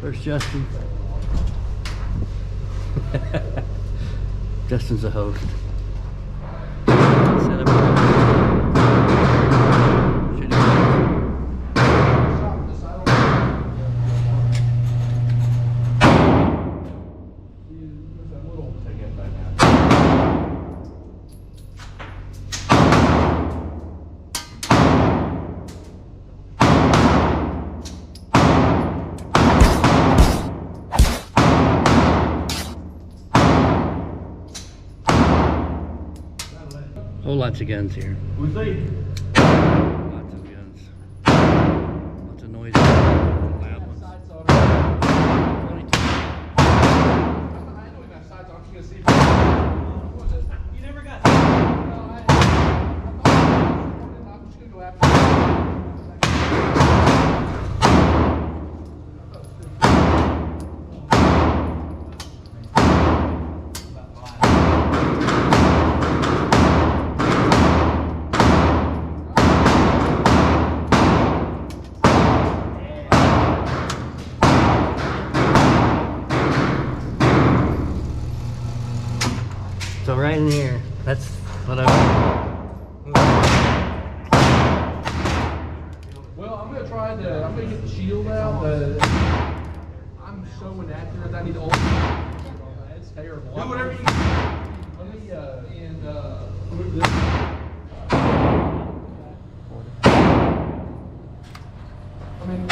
There's Justin. Justin's the host. Set up. Whole lots of guns here. Who's they? Lots of guns. Lots of noise. Loud ones. You never got So right in here, that's what I. Well, I'm gonna try the. I'm gonna get the shield out. I'm so inaccurate. I need to. That's terrible. Do whatever you. Let me move this. I mean.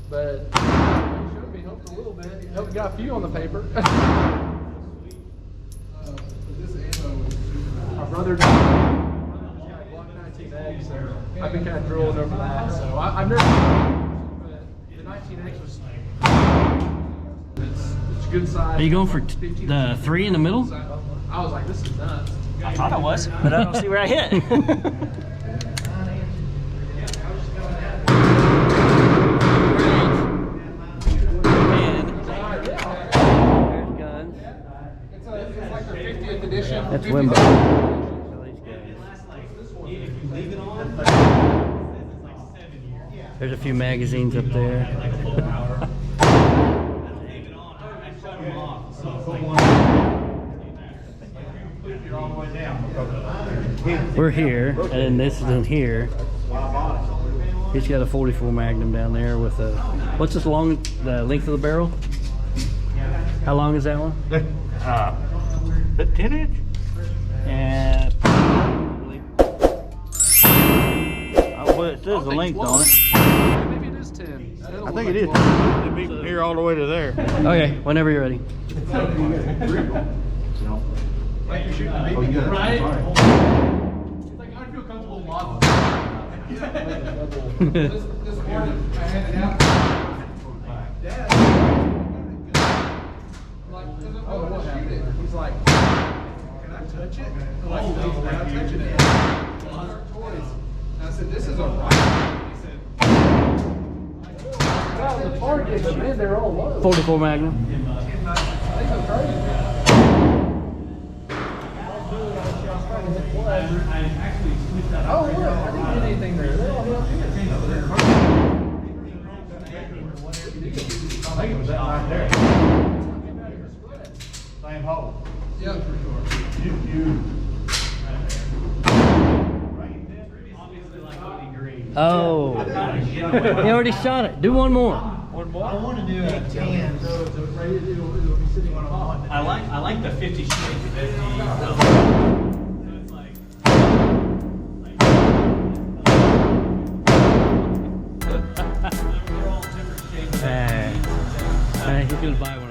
But it should be helped a little bit. Helped got a few on the paper. My brother just got Glock 19X, so I've been kind of drooling over that. So I've never. But the 19X was. It's a good size. Are you going for the 3 in the middle? I was like, this is nuts. I thought I was, but I don't see where I hit. That's Wimbo. There's a few magazines up there. We're here, and then this is in here. He's got a 44 Magnum down there with a. What's this long? The length of the barrel? How long is that one? 10 inch? Yeah. Well, it says the length on it. Maybe it is 10. I think it is. It'd be from here all the way to there. Okay, whenever you're ready. Like you're shooting a baby gun. Right? Like, I feel comfortable lobbing. This morning, I handed out. Dad. I'm like, I want to shoot it. He's like, can I touch it? I'm like, no, I'm not touching it. Toys. And I said, this is a rifle. He said, well, the target, but man, they're all low. 44 Magnum. I think I'm crazy. Oh, look, I didn't get anything there. They're all up here. I think it was that right there. Same hole. Yeah, for sure. Oh. He already shot it. Do one more. One more? I want to do a 10. So it's ready to do, it'll be sitting on a pot. I like the 50 shades of 50. So it's like. They're all different shades. He's gonna buy one.